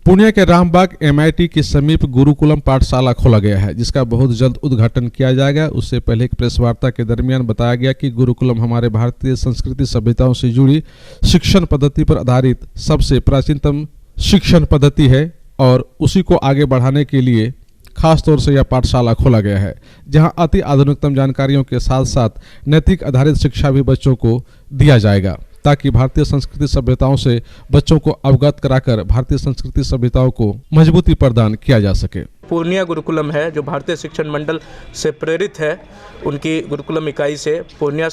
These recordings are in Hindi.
पूर्णिया के रामबाग MIT के समीप गुरुकुलम पाठशाला खोला गया है, जिसका बहुत जल्द उद्घाटन किया जाएगा। उससे पहले एक प्रेस वार्ता के दरमियान बताया गया कि गुरुकुलम हमारे भारतीय संस्कृति सभ्यताओं से जुड़ी शिक्षण पद्धति पर आधारित सबसे प्राचीनतम शिक्षण पद्धति है और उसी को आगे बढ़ाने के लिए खास तौर से यह पाठशाला खोला गया है, जहां अति आधुनिकतम जानकारियों के साथ साथ नैतिक आधारित शिक्षा भी बच्चों को दिया जाएगा, ताकि भारतीय संस्कृति सभ्यताओं से बच्चों को अवगत कराकर भारतीय संस्कृति सभ्यताओं को मजबूती प्रदान किया जा सके। पूर्णिया गुरुकुलम है जो भारतीय शिक्षण मंडल से प्रेरित है, उनकी गुरुकुलम इकाई से पूर्णिया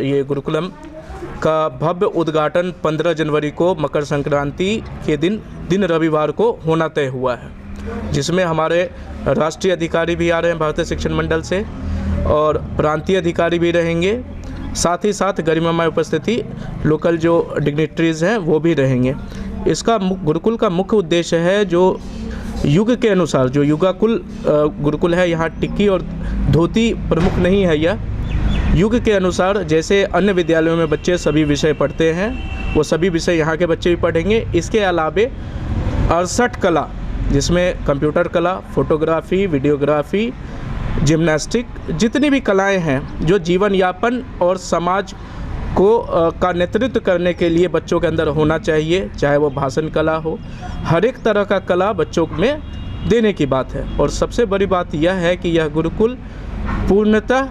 ये गुरुकुलम का भव्य उद्घाटन 15 जनवरी को मकर संक्रांति के दिन रविवार को होना तय हुआ है, जिसमें हमारे राष्ट्रीय अधिकारी भी आ रहे हैं भारतीय शिक्षण मंडल से और प्रांतीय अधिकारी भी रहेंगे। साथ ही साथ गरिमामय उपस्थिति लोकल जो डिग्निटरीज हैं वो भी रहेंगे। इसका गुरुकुल का मुख्य उद्देश्य है जो युग के अनुसार, जो युगाकुल गुरुकुल है, यहाँ टिक्की और धोती प्रमुख नहीं है। यह युग के अनुसार जैसे अन्य विद्यालयों में बच्चे सभी विषय पढ़ते हैं, वो सभी विषय यहाँ के बच्चे भी पढ़ेंगे। इसके अलावे 68 कला, जिसमें कंप्यूटर कला, फोटोग्राफी, वीडियोग्राफी, जिम्नास्टिक, जितनी भी कलाएं हैं जो जीवन यापन और समाज को का नेतृत्व करने के लिए बच्चों के अंदर होना चाहिए, चाहे वो भाषण कला हो, हर एक तरह का कला बच्चों में देने की बात है। और सबसे बड़ी बात यह है कि यह गुरुकुल पूर्णतः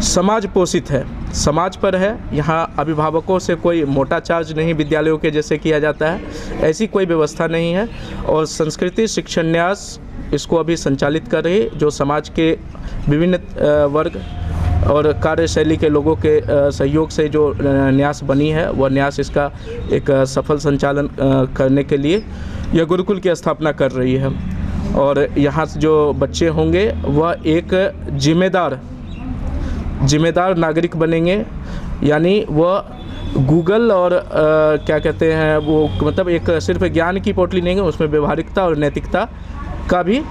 समाज पोषित है, समाज पर है। यहाँ अभिभावकों से कोई मोटा चार्ज नहीं विद्यालयों के जैसे किया जाता है, ऐसी कोई व्यवस्था नहीं है। और संस्कृति शिक्षण न्यास इसको अभी संचालित कर रही है, जो समाज के विभिन्न वर्ग और कार्यशैली के लोगों के सहयोग से जो न्यास बनी है, वह न्यास इसका एक सफल संचालन करने के लिए यह गुरुकुल की स्थापना कर रही है। और यहाँ जो बच्चे होंगे वह एक जिम्मेदार नागरिक बनेंगे, यानी वह गूगल और क्या कहते हैं वो, मतलब एक सिर्फ ज्ञान की पोटली नहीं है, उसमें व्यवहारिकता और नैतिकता का भी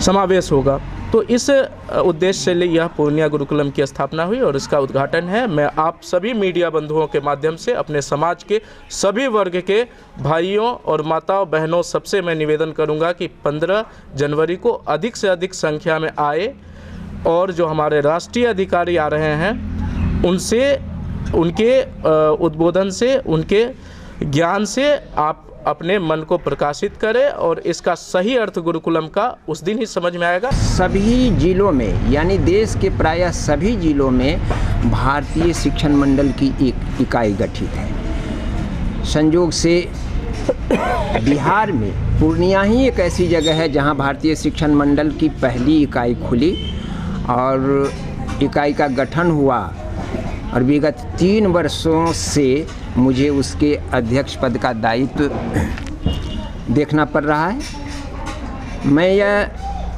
समावेश होगा। तो इस उद्देश्य से यह पूर्णिया गुरुकुलम की स्थापना हुई और इसका उद्घाटन है। मैं आप सभी मीडिया बंधुओं के माध्यम से अपने समाज के सभी वर्ग के भाइयों और माताओं बहनों सबसे मैं निवेदन करूंगा कि 15 जनवरी को अधिक से अधिक संख्या में आए और जो हमारे राष्ट्रीय अधिकारी आ रहे हैं उनसे, उनके उद्बोधन से, उनके ज्ञान से आप अपने मन को प्रकाशित करें और इसका सही अर्थ गुरुकुलम का उस दिन ही समझ में आएगा। सभी जिलों में, यानी देश के प्रायः सभी जिलों में भारतीय शिक्षण मंडल की एक इकाई गठित है। संयोग से बिहार में पूर्णिया ही एक ऐसी जगह है जहां भारतीय शिक्षण मंडल की पहली इकाई खुली और इकाई का गठन हुआ और विगत 3 वर्षों से मुझे उसके अध्यक्ष पद का दायित्व देखना पड़ रहा है। मैं यह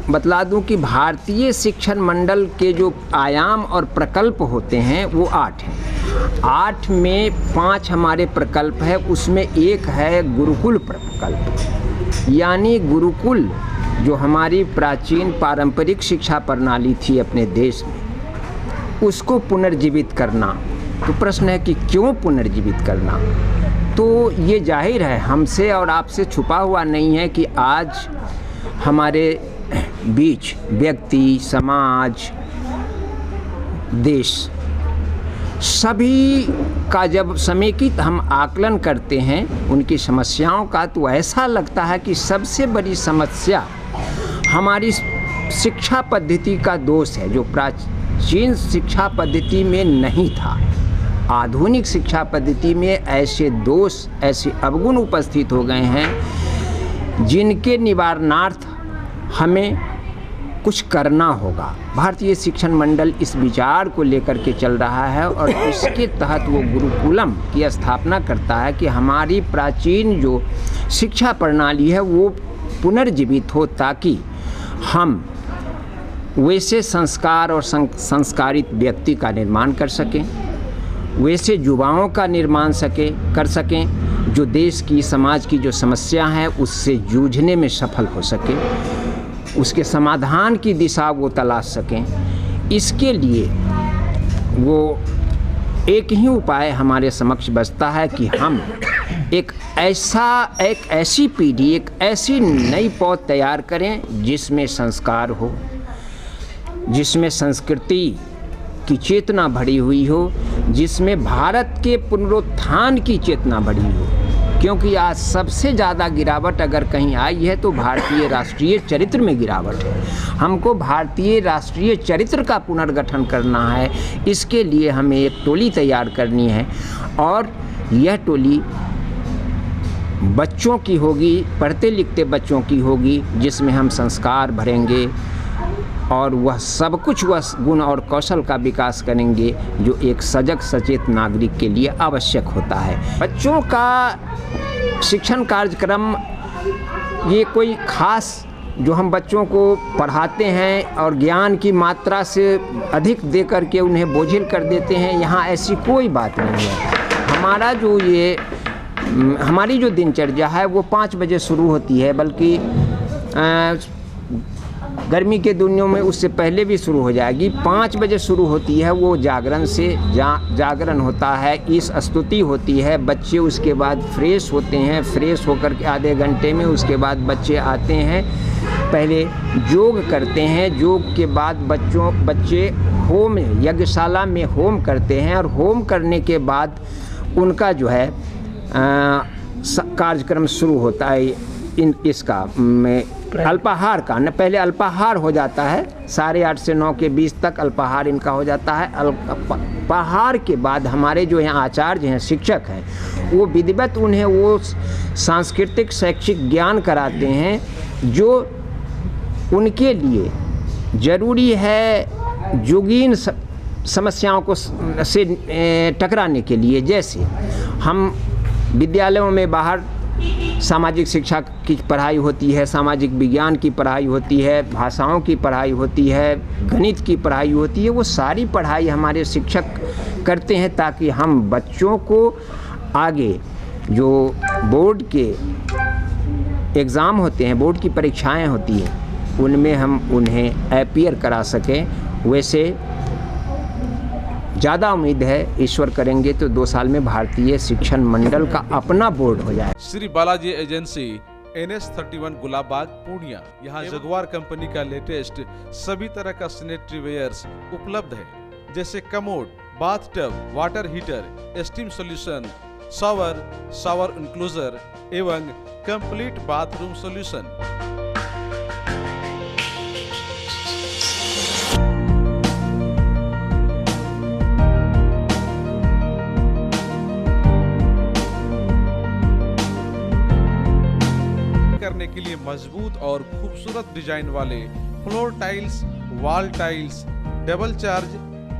बतला दूं कि भारतीय शिक्षण मंडल के जो आयाम और प्रकल्प होते हैं वो 8 हैं। 8 में 5 हमारे प्रकल्प है, उसमें एक है गुरुकुल प्रकल्प, यानी गुरुकुल जो हमारी प्राचीन पारंपरिक शिक्षा प्रणाली थी अपने देश में, उसको पुनर्जीवित करना। तो प्रश्न है कि क्यों पुनर्जीवित करना? तो ये जाहिर है हमसे और आपसे छुपा हुआ नहीं है कि आज हमारे बीच व्यक्ति, समाज, देश सभी का जब समेकित हम आकलन करते हैं उनकी समस्याओं का, तो ऐसा लगता है कि सबसे बड़ी समस्या हमारी शिक्षा पद्धति का दोष है, जो प्राचीन शिक्षा पद्धति में नहीं था। आधुनिक शिक्षा पद्धति में ऐसे दोष, ऐसे अवगुण उपस्थित हो गए हैं जिनके निवारणार्थ हमें कुछ करना होगा। भारतीय शिक्षण मंडल इस विचार को लेकर के चल रहा है और इसके तहत वो गुरुकुलम की स्थापना करता है कि हमारी प्राचीन जो शिक्षा प्रणाली है वो पुनर्जीवित हो, ताकि हम वैसे संस्कार और संस्कारित व्यक्ति का निर्माण कर सकें, वैसे युवाओं का निर्माण कर सकें जो देश की, समाज की जो समस्या है उससे जूझने में सफल हो सके, उसके समाधान की दिशा वो तलाश सकें। इसके लिए वो एक ही उपाय हमारे समक्ष बचता है कि हम एक ऐसी पीढ़ी, एक ऐसी नई पौध तैयार करें जिसमें संस्कार हो, जिसमें संस्कृति की चेतना भरी हुई हो, जिसमें भारत के पुनरुत्थान की चेतना भरी हो। क्योंकि आज सबसे ज़्यादा गिरावट अगर कहीं आई है तो भारतीय राष्ट्रीय चरित्र में गिरावट है। हमको भारतीय राष्ट्रीय चरित्र का पुनर्गठन करना है। इसके लिए हमें एक टोली तैयार करनी है और यह टोली बच्चों की होगी, पढ़ते लिखते बच्चों की होगी, जिसमें हम संस्कार भरेंगे और वह सब कुछ वह गुण और कौशल का विकास करेंगे जो एक सजग सचेत नागरिक के लिए आवश्यक होता है। बच्चों का शिक्षण कार्यक्रम ये कोई खास जो हम बच्चों को पढ़ाते हैं और ज्ञान की मात्रा से अधिक दे करके उन्हें बोझिल कर देते हैं, यहाँ ऐसी कोई बात नहीं है। हमारी जो दिनचर्या है वो 5 बजे शुरू होती है, बल्कि गर्मी के दिनों में उससे पहले भी शुरू हो जाएगी। 5 बजे शुरू होती है, वो जागरण से जागरण होता है, इस स्तुति होती है। बच्चे उसके बाद फ्रेश होते हैं, फ्रेश होकर के आधे घंटे में उसके बाद बच्चे आते हैं, पहले योग करते हैं। योग के बाद बच्चे होम यज्ञशाला में होम करते हैं और होम करने के बाद उनका जो है कार्यक्रम शुरू होता है। इसका अल्पाहार का न पहले अल्पाहार हो जाता है, 8:30 से 9 के बीच तक अल्पाहार इनका हो जाता है। अल्पाहार के बाद हमारे जो यहाँ आचार्य हैं, शिक्षक हैं, वो विधिवत उन्हें वो सांस्कृतिक शैक्षिक ज्ञान कराते हैं जो उनके लिए ज़रूरी है जोगीन समस्याओं को से टकराने के लिए। जैसे हम विद्यालयों में बाहर सामाजिक शिक्षा की पढ़ाई होती है, सामाजिक विज्ञान की पढ़ाई होती है, भाषाओं की पढ़ाई होती है, गणित की पढ़ाई होती है। वो सारी पढ़ाई हमारे शिक्षक करते हैं ताकि हम बच्चों को आगे जो बोर्ड के एग्ज़ाम होते हैं, बोर्ड की परीक्षाएं होती हैं, उनमें हम उन्हें अपीयर करा सकें। वैसे ज़्यादा उम्मीद है, ईश्वर करेंगे तो 2 साल में भारतीय शिक्षण मंडल का अपना बोर्ड हो जाए। श्री बालाजी एजेंसी NS31 गुलाबबाग पूर्णिया, यहाँ जगुआर कंपनी का लेटेस्ट सभी तरह का सैनिटरी वेयर्स उपलब्ध है, जैसे commode, bathtub, water heater, steam solution, shower enclosure एवं कंप्लीट बाथरूम सॉल्यूशन। करने के लिए मजबूत और खूबसूरत डिजाइन वाले floor tiles, wall tiles, double charge,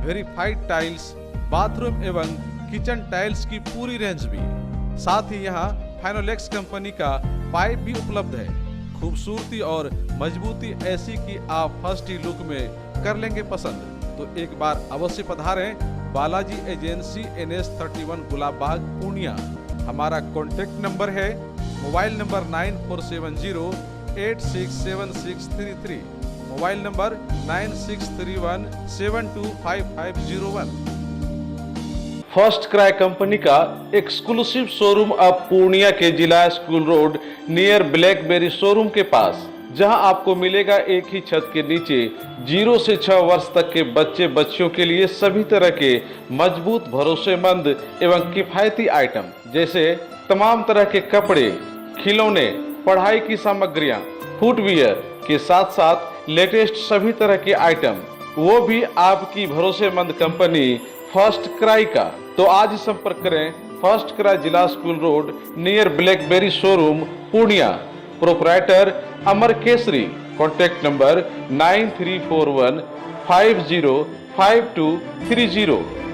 verified tiles, bathroom एवं किचन टाइल्स की पूरी रेंज भी। साथ ही यहाँ फाइनोलेक्स कंपनी का पाइप भी उपलब्ध है। खूबसूरती और मजबूती ऐसी कि आप फर्स्ट ही लुक में कर लेंगे पसंद। तो एक बार अवश्य पधारें बालाजी एजेंसी NS31 गुलाबबाग पूर्णिया। हमारा कॉन्टेक्ट नंबर है mobile number 9471086763, mobile number 9631725501। First cry company का एक्सक्लूसिव शोरूम अब पूर्णिया के जिला school road near BlackBerry showroom के पास, जहां आपको मिलेगा एक ही छत के नीचे 0 से 6 वर्ष तक के बच्चे बच्चियों के लिए सभी तरह के मजबूत, भरोसेमंद एवं किफायती आइटम, जैसे तमाम तरह के कपड़े, खिलौने, पढ़ाई की सामग्रियां, फुटवियर के साथ साथ लेटेस्ट सभी तरह के आइटम, वो भी आपकी भरोसेमंद कंपनी फर्स्ट क्राई का। तो आज ही संपर्क करें फर्स्ट क्राई जिला school road near BlackBerry showroom Purnia. Proprietor Amar Kesari. Contact number 9341505230।